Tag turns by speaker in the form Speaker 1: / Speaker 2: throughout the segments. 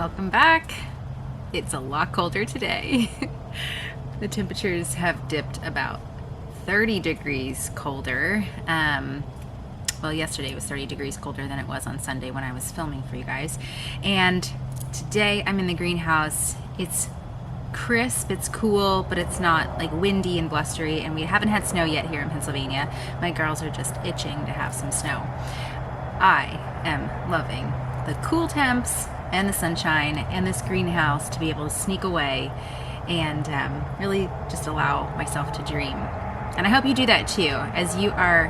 Speaker 1: Welcome back. It's a lot colder today. The temperatures have dipped about 30 degrees colder. Well, yesterday was 30 degrees colder than it was on Sunday when I was filming for you guys. And today I'm in the greenhouse. It's crisp, it's cool, but it's not like windy and blustery, and we haven't had snow yet here in Pennsylvania. My girls are just itching to have some snow. I am loving the cool temps and the sunshine and this greenhouse to be able to sneak away and really just allow myself to dream. And I hope you do that too, as you are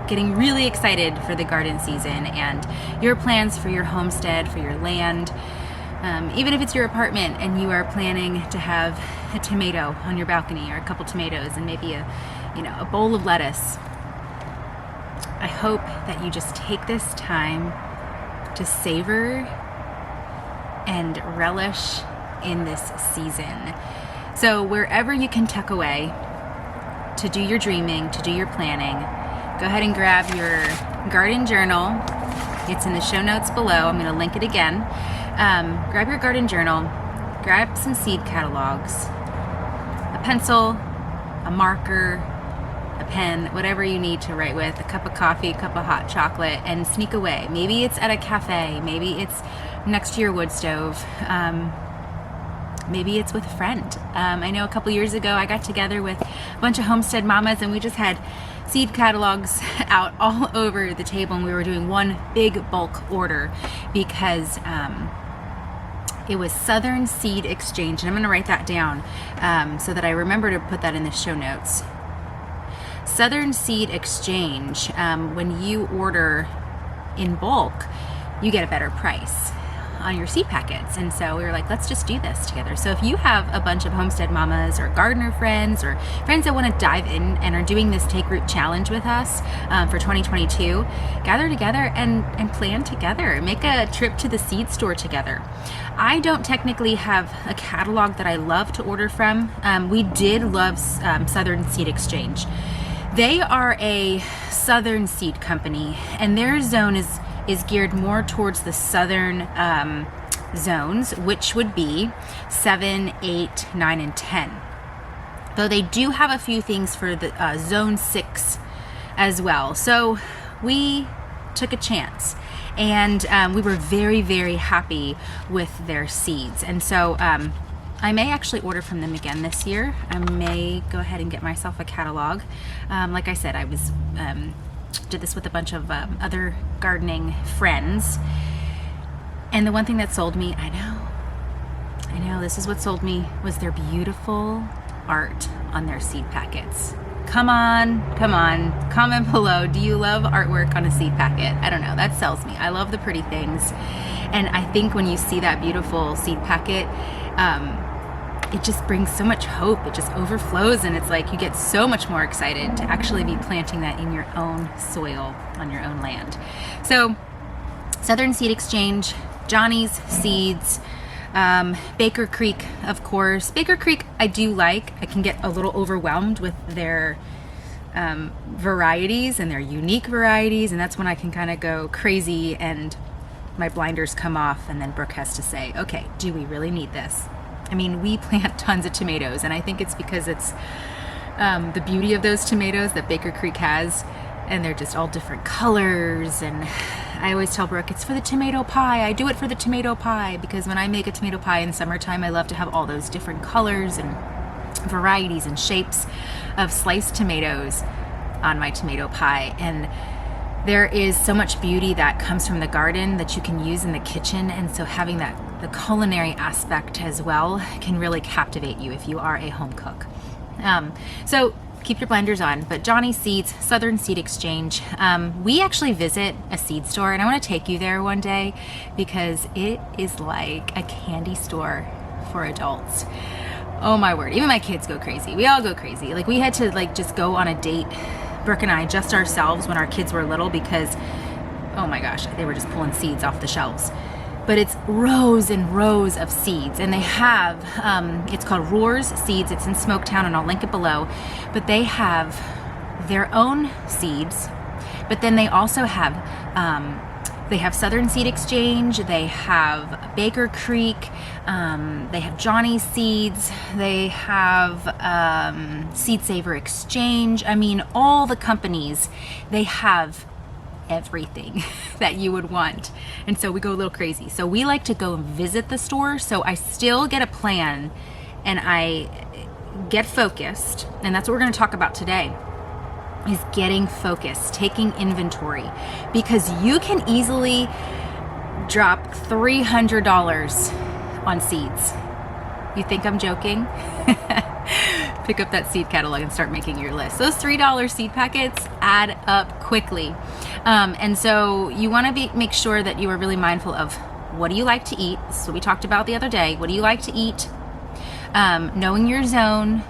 Speaker 1: getting really excited for the garden season and your plans for your homestead, for your land. Even if it's your apartment and you are planning to have a tomato on your balcony or a couple tomatoes and maybe a bowl of lettuce. I hope that you just take this time to savor and relish in this season. So wherever you can tuck away to do your dreaming, to do your planning, go ahead and grab your garden journal. It's in the show notes below. I'm going to link it again. Grab your garden journal, grab some seed catalogs, a pencil, a marker, a pen, whatever you need to write with, a cup of coffee, a cup of hot chocolate, and sneak away. Maybe it's at a cafe, maybe it's next to your wood stove, maybe it's with a friend. I know a couple years ago I got together with a bunch of homestead mamas and we just had seed catalogs out all over the table, and we were doing one big bulk order because it was Southern Seed Exchange, and I'm going to write that down so that I remember to put that in the show notes. Southern Seed Exchange, when you order in bulk, you get a better price on your seed packets. And so we were like, let's just do this together. So if you have a bunch of homestead mamas or gardener friends or friends that want to dive in and are doing this Take Root Challenge with us for 2022, gather together and plan together. Make a trip to the seed store together. I don't technically have a catalog that I love to order from. We did love Southern Seed Exchange. They are a southern seed company, and their zone is geared more towards the southern zones, which would be 7, 8, 9, and 10. Though they do have a few things for the zone 6 as well. So we took a chance, and we were very, very happy with their seeds. And so I may actually order from them again this year. I may go ahead and get myself a catalog. Like I said, I was did this with a bunch of other gardening friends, and the one thing that sold me, I know this is what sold me, was their beautiful art on their seed packets. Come on, comment below. Do you love artwork on a seed packet? I don't know, that sells me. I love the pretty things, and I think when you see that beautiful seed packet, it just brings so much hope. It just overflows, and it's like you get so much more excited to actually be planting that in your own soil on your own land. So Southern Seed Exchange, Johnny's Seeds, Baker Creek, of course. Baker Creek I do like. I can get a little overwhelmed with their varieties and their unique varieties, and that's when I can kind of go crazy and my blinders come off, and then Brooke has to say, okay, do we really need this? I mean, we plant tons of tomatoes, and I think it's because it's the beauty of those tomatoes that Baker Creek has, and they're just all different colors. And I always tell Brooke, it's for the tomato pie. I do it for the tomato pie, because when I make a tomato pie in summertime, I love to have all those different colors and varieties and shapes of sliced tomatoes on my tomato pie. And there is so much beauty that comes from the garden that you can use in the kitchen, and so having the culinary aspect as well can really captivate you if you are a home cook. So keep your blinders on. But Johnny Seeds, Southern Seed Exchange, we actually visit a seed store, and I want to take you there one day because it is like a candy store for adults. Oh my word, even my kids go crazy. We all go crazy. Like, we had to just go on a date, Brooke and I, just ourselves when our kids were little, because oh my gosh, they were just pulling seeds off the shelves. But it's rows and rows of seeds, and they have it's called Roar's Seeds. It's in Smoketown, and I'll link it below. But they have their own seeds, but then they also have They have Southern Seed Exchange, they have Baker Creek, they have Johnny's Seeds, they have Seed Saver Exchange. I mean, all the companies, they have everything that you would want. And so we go a little crazy. So we like to go and visit the store. So I still get a plan and I get focused. And that's what we're going to talk about today, is getting focused, taking inventory, because you can easily drop $300 on seeds. You think I'm joking? Pick up that seed catalog and start making your list. Those $3 seed packets add up quickly. And so you want to make sure that you are really mindful of, what do you like to eat? This is what we talked about the other day. What do you like to eat? Knowing your zone,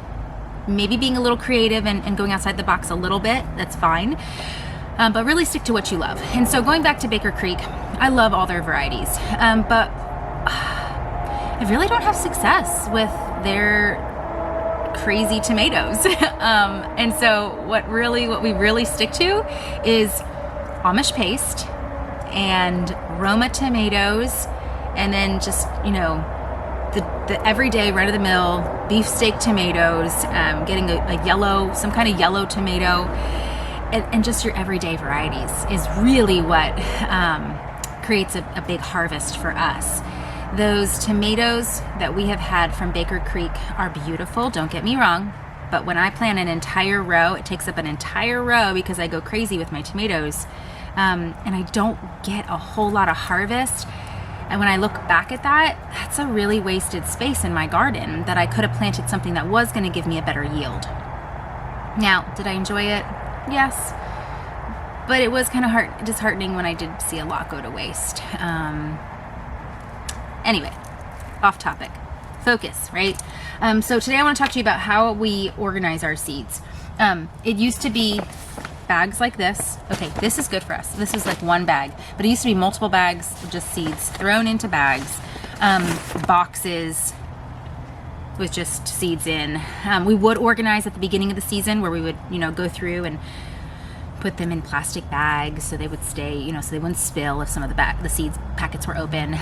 Speaker 1: maybe being a little creative and going outside the box a little bit, that's fine. But really stick to what you love. And so going back to Baker Creek, I love all their varieties. But I really don't have success with their crazy tomatoes. And so what we really stick to is Amish paste and Roma tomatoes, and then just, the everyday run-of-the-mill beefsteak tomatoes, getting a yellow, some kind of yellow tomato, and just your everyday varieties is really what creates a big harvest for us. Those tomatoes that we have had from Baker Creek are beautiful, don't get me wrong, but when I plant an entire row, it takes up an entire row because I go crazy with my tomatoes, and I don't get a whole lot of harvest. And when I look back at that, that's a really wasted space in my garden that I could have planted something that was going to give me a better yield. Now, did I enjoy it? Yes. But it was kind of disheartening when I did see a lot go to waste. Anyway, off topic. Focus, right? So today I want to talk to you about how we organize our seeds. It used to be bags like this. Okay, this is good for us. This is like one bag, but it used to be multiple bags of just seeds thrown into bags, boxes with just seeds in. We would organize at the beginning of the season where we would, go through and put them in plastic bags so they would stay, so they wouldn't spill if some of the seeds packets were open.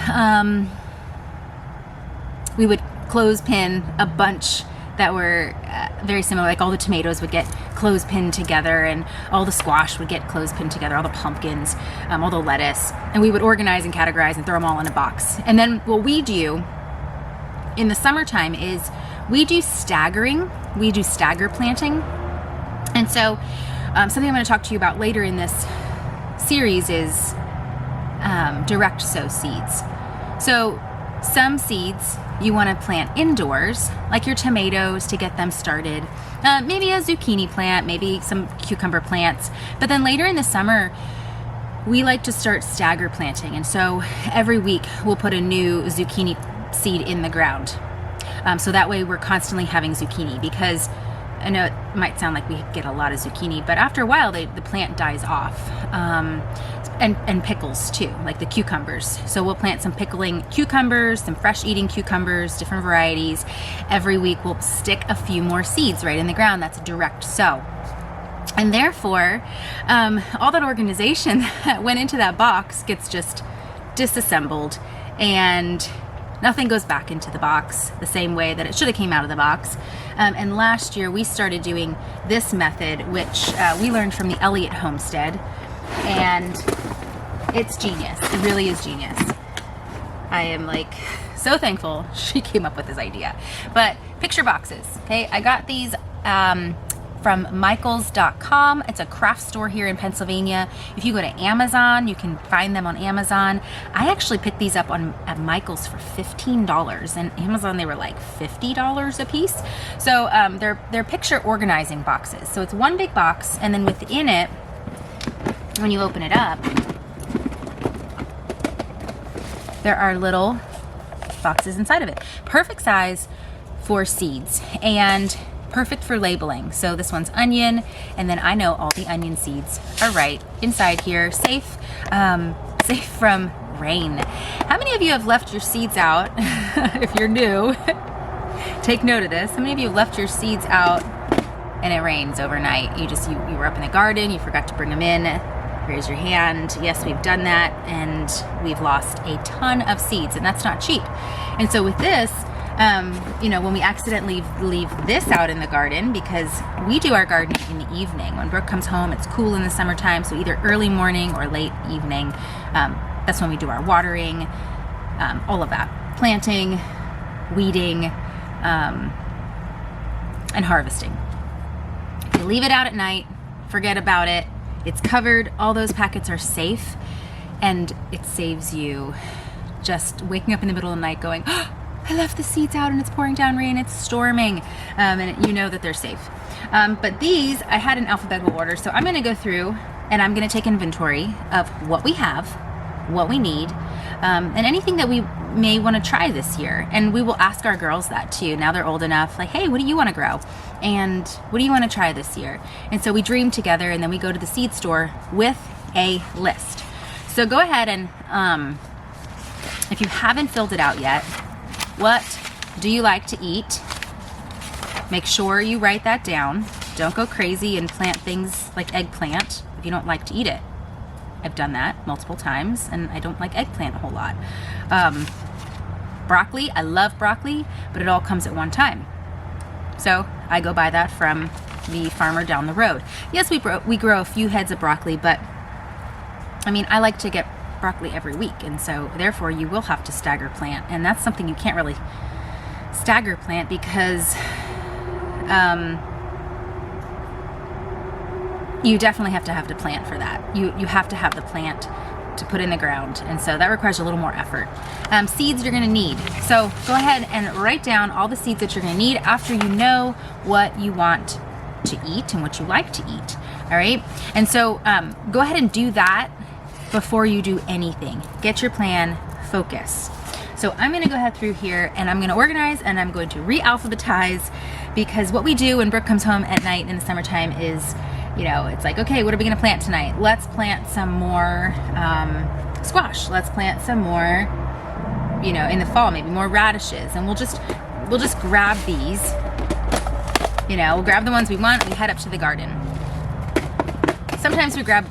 Speaker 1: We would clothespin a bunch that were very similar, like all the tomatoes would get clothespin together, and all the squash would get clothespin together, all the pumpkins, all the lettuce, and we would organize and categorize and throw them all in a box. And then what we do in the summertime is we do staggering, we do stagger planting. And so something I'm going to talk to you about later in this series is direct sow seeds. So some seeds you want to plant indoors, like your tomatoes, to get them started. Maybe a zucchini plant, maybe some cucumber plants. But then later in the summer, we like to start stagger planting. And so every week we'll put a new zucchini seed in the ground. So that way we're constantly having zucchini, because I know it might sound like we get a lot of zucchini, but after a while the plant dies off. And pickles too, like the cucumbers. So we'll plant some pickling cucumbers, some fresh eating cucumbers, different varieties. Every week we'll stick a few more seeds right in the ground. That's a direct sow. And therefore, all that organization that went into that box gets just disassembled, and nothing goes back into the box the same way that it should have came out of the box. And last year we started doing this method, which we learned from the Elliott homestead, and it's genius. It really is genius. I am so thankful she came up with this idea. But picture boxes, okay? I got these from michaels.com. It's a craft store here in Pennsylvania. If you go to Amazon, you can find them on Amazon. I actually picked these up at Michaels for $15, and Amazon they were like $50 a piece. So they're picture organizing boxes. So it's one big box, and then within it, when you open it up, there are little boxes inside of it. Perfect size for seeds and perfect for labeling. So this one's onion, and then I know all the onion seeds are right inside here, safe from rain. How many of you have left your seeds out? If you're new, take note of this. How many of you have left your seeds out and it rains overnight? You were up in the garden, you forgot to bring them in. Raise your hand. Yes, we've done that, and we've lost a ton of seeds, and that's not cheap. And so with this, you know, when we accidentally leave this out in the garden, because we do our gardening in the evening. When Brooke comes home, it's cool in the summertime, so either early morning or late evening. That's when we do our watering, all of that. Planting, weeding, and harvesting. If you leave it out at night, forget about it. It's covered, all those packets are safe, and it saves you just waking up in the middle of the night going, oh, I left the seeds out and it's pouring down rain, it's storming, and you know that they're safe. But these, I had in alphabetical order, so I'm gonna go through and I'm gonna take inventory of what we have, what we need, and anything that we may wanna try this year. And we will ask our girls that too. Now they're old enough, like, hey, what do you wanna grow? And what do you wanna try this year? And so we dream together, and then we go to the seed store with a list. So go ahead and, if you haven't filled it out yet, what do you like to eat? Make sure you write that down. Don't go crazy and plant things like eggplant if you don't like to eat it. I've done that multiple times, and I don't like eggplant a whole lot. Broccoli, I love broccoli, but it all comes at one time. So I go buy that from the farmer down the road. Yes, we grow a few heads of broccoli, but I mean, I like to get broccoli every week, and so therefore you will have to stagger plant, and that's something you can't really stagger plant because you definitely have to plant for that. You have to have the plant to put in the ground, and so that requires a little more effort. Seeds you're going to need, so go ahead and write down all the seeds that you're going to need after you know what you want to eat and what you like to eat. All right, and so go ahead and do that before you do anything. Get your plan, focus. So I'm gonna go ahead through here and I'm gonna organize and I'm going to re-alphabetize, because what we do when Brooke comes home at night in the summertime is, you know, it's like, okay, what are we gonna plant tonight? Let's plant some more squash. Let's plant some more, you know, in the fall, maybe more radishes. And we'll just grab these, you know, we'll grab the ones we want and we head up to the garden. Sometimes we grab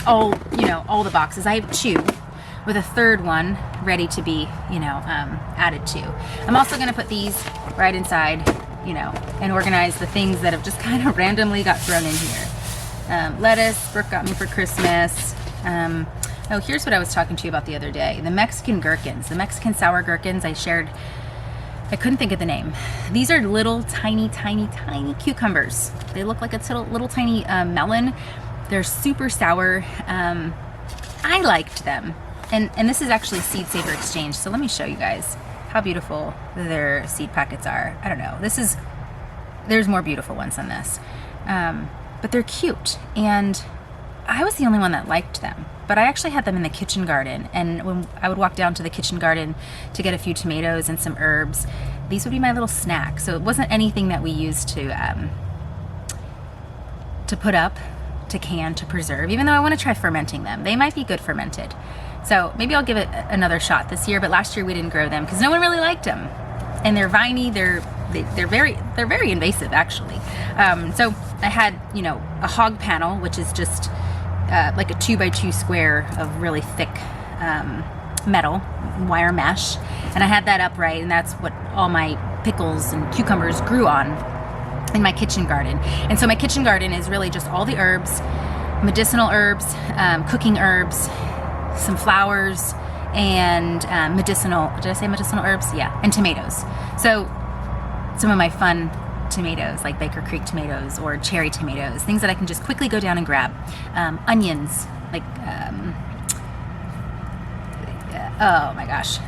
Speaker 1: all the boxes. I have 2 with a 3rd one ready to be, you know, added to. I'm also going to put these right inside, you know, and organize the things that have just kind of randomly got thrown in here. Lettuce, Brooke got me for Christmas. Oh, here's what I was talking to you about the other day. The Mexican gherkins, the Mexican sour gherkins I shared. I couldn't think of the name. These are little tiny cucumbers. They look like a little tiny melon. They're super sour. I liked them. And this is actually Seed Saver Exchange. So let me show you guys how beautiful their seed packets are. I don't know. There's more beautiful ones than this. But they're cute. And I was the only one that liked them. But I actually had them in the kitchen garden. And when I would walk down to the kitchen garden to get a few tomatoes and some herbs, these would be my little snack. So it wasn't anything that we used to put up, to can, to preserve, even though I want to try fermenting them. They might be good fermented. So maybe I'll give it another shot this year, but last year we didn't grow them because no one really liked them. And they're viney, they're very invasive actually. So I had, you know, a hog panel, which is just like a 2x2 square of really thick metal wire mesh. And I had that upright, and that's what all my pickles and cucumbers grew on in my kitchen garden. And so my kitchen garden is really just all the herbs, medicinal herbs, cooking herbs, some flowers, and medicinal, did I say medicinal herbs? Yeah, and tomatoes. So some of my fun tomatoes, like Baker Creek tomatoes or cherry tomatoes, things that I can just quickly go down and grab. Onions, like, oh my gosh,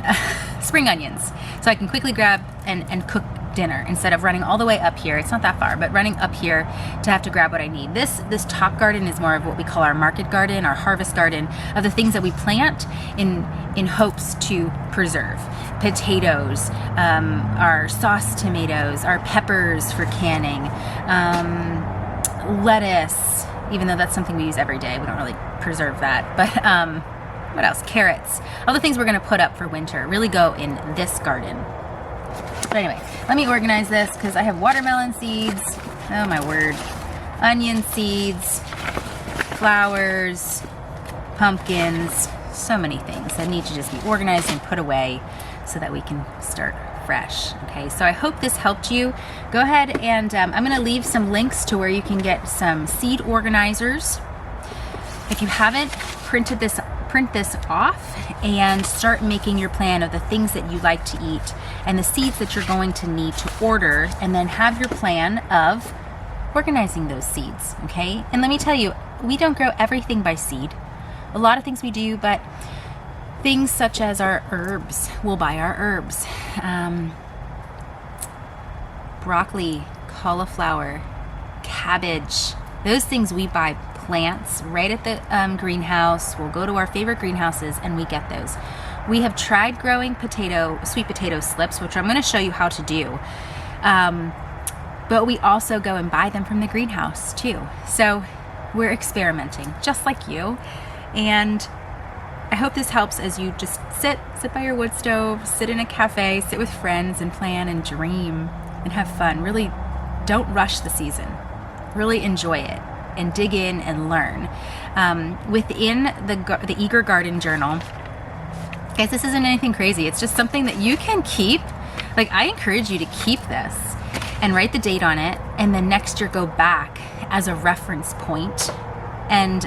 Speaker 1: spring onions. So I can quickly grab and cook dinner instead of running all the way up here. It's not that far, but running up here to have to grab what I need. This top garden is more of what we call our market garden, our harvest garden, of the things that we plant in hopes to preserve. Potatoes, our sauce tomatoes, our peppers for canning, lettuce, even though that's something we use every day. We don't really preserve that. But what else? Carrots. All the things we're going to put up for winter really go in this garden. But anyway, let me organize this because I have watermelon seeds. Oh my word. Onion seeds, flowers, pumpkins, so many things that need to just be organized and put away so that we can start fresh. Okay, so I hope this helped you. Go ahead and I'm going to leave some links to where you can get some seed organizers. If you haven't printed this, print this off and start making your plan of the things that you like to eat and the seeds that you're going to need to order, and then have your plan of organizing those seeds. Okay, and let me tell you, we don't grow everything by seed. A lot of things we do, but things such as our herbs, we'll buy our herbs. Broccoli, cauliflower, cabbage, those things we buy plants right at the greenhouse. We'll go to our favorite greenhouses and we get those. We have tried growing sweet potato slips, which I'm going to show you how to do. But we also go and buy them from the greenhouse too. So we're experimenting just like you. And I hope this helps as you just sit by your wood stove, sit in a cafe, sit with friends and plan and dream and have fun. Really don't rush the season. Really enjoy it and dig in and learn. Within the Eager Garden Journal, guys, this isn't anything crazy. It's just something that you can keep. Like, I encourage you to keep this and write the date on it, and then next year go back as a reference point and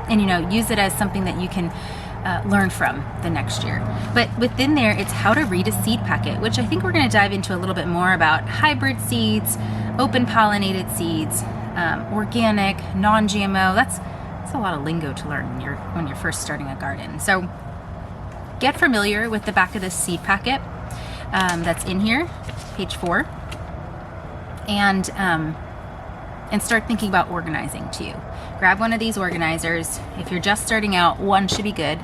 Speaker 1: you know, use it as something that you can learn from the next year. But within there, it's how to read a seed packet, which I think we're going to dive into a little bit more about hybrid seeds, open pollinated seeds, organic, non-GMO. That's a lot of lingo to learn when you're first starting a garden. So get familiar with the back of this seed packet that's in here, page 4, and start thinking about organizing too. Grab one of these organizers. If you're just starting out, one should be good.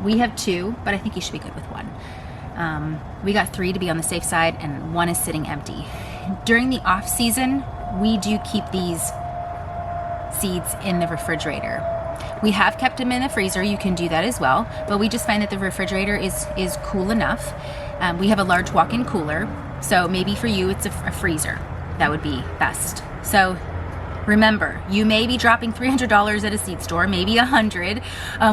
Speaker 1: We have 2, but I think you should be good with 1. We got 3 to be on the safe side, and 1 is sitting empty. During the off season, we do keep these seeds in the refrigerator. We have kept them in the freezer. You can do that as well, but we just find that the refrigerator is cool enough. We have a large walk-in cooler, so maybe for you it's a freezer. That would be best. So remember, you may be dropping $300 at a seed store, maybe $100,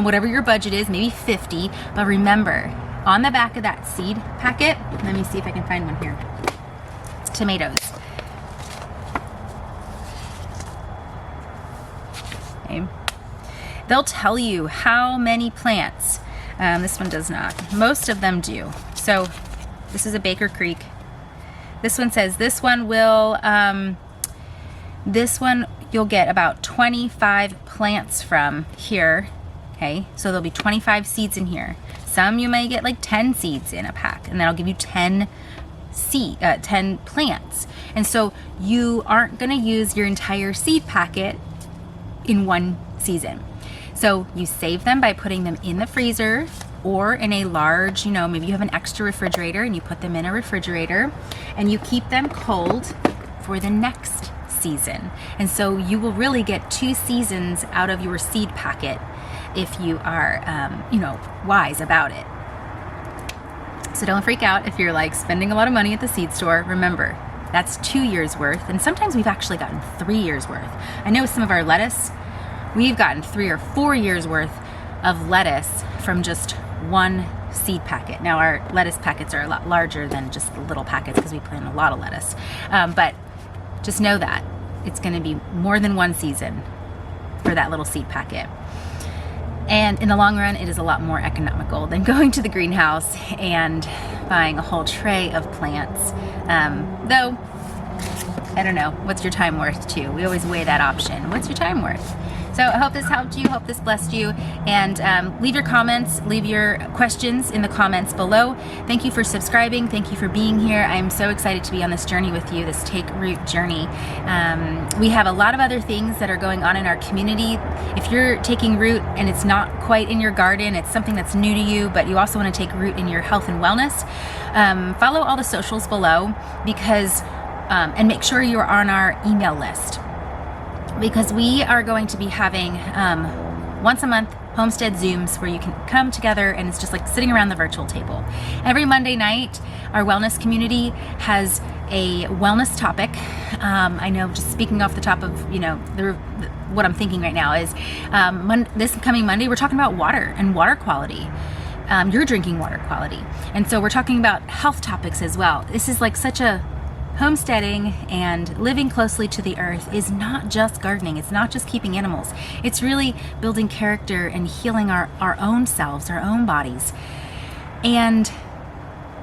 Speaker 1: whatever your budget is, maybe $50. But remember, on the back of that seed packet, let me see if I can find one here. Tomatoes. Okay. They'll tell you how many plants. This one does not. Most of them do. So this is a Baker Creek. This one says this one will, you'll get about 25 plants from here. Okay, so there'll be 25 seeds in here. Some you may get like 10 seeds in a pack, and that'll give you 10 plants. And so you aren't going to use your entire seed packet in one season. So you save them by putting them in the freezer or in a large, you know, maybe you have an extra refrigerator and you put them in a refrigerator and you keep them cold for the next season. And so you will really get 2 seasons out of your seed packet if you are, you know, wise about it. So don't freak out if you're like spending a lot of money at the seed store. Remember, that's 2 years worth, and sometimes we've actually gotten 3 years worth. I know some of our lettuce, we've gotten 3 or 4 years worth of lettuce from just one seed packet. Now our lettuce packets are a lot larger than just the little packets because we plant a lot of lettuce. But just know that it's going to be more than one season for that little seed packet. And in the long run, it is a lot more economical than going to the greenhouse and buying a whole tray of plants. Though, I don't know, what's your time worth too? We always weigh that option. What's your time worth? So I hope this helped you, hope this blessed you, and leave your comments, leave your questions in the comments below. Thank you for subscribing, thank you for being here. I'm so excited to be on this journey with you, this Take Root journey. We have a lot of other things that are going on in our community. If you're taking root and it's not quite in your garden, it's something that's new to you, but you also want to take root in your health and wellness, follow all the socials below because, and make sure you're on our email list. Because we are going to be having once a month homestead Zooms where you can come together and it's just like sitting around the virtual table. Every Monday night, our wellness community has a wellness topic. I know, just speaking off the top of, you know, what I'm thinking right now is this coming Monday, we're talking about water and water quality. Your drinking water quality. And so we're talking about health topics as well. This is like such a homesteading and living closely to the earth is not just gardening. It's not just keeping animals. It's really building character and healing our own selves, our own bodies. And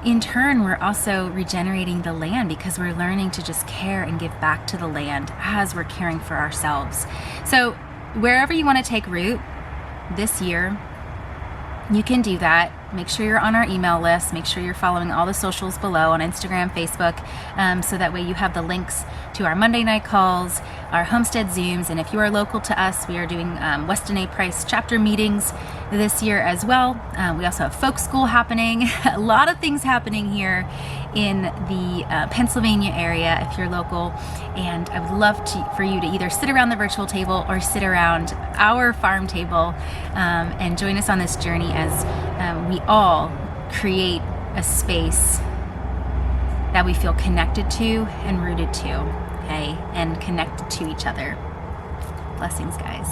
Speaker 1: in turn, we're also regenerating the land because we're learning to just care and give back to the land as we're caring for ourselves. So wherever you want to take root this year, you can do that. Make sure you're on our email list. Make sure you're following all the socials below on Instagram, Facebook, so that way you have the links to our Monday night calls, our homestead Zooms, and if you are local to us, we are doing Weston A. Price chapter meetings this year as well. We also have folk school happening. A lot of things happening here in the Pennsylvania area if you're local, and I would love for you to either sit around the virtual table or sit around our farm table and join us on this journey as we all create a space that we feel connected to and rooted to, okay, and connected to each other. Blessings, guys.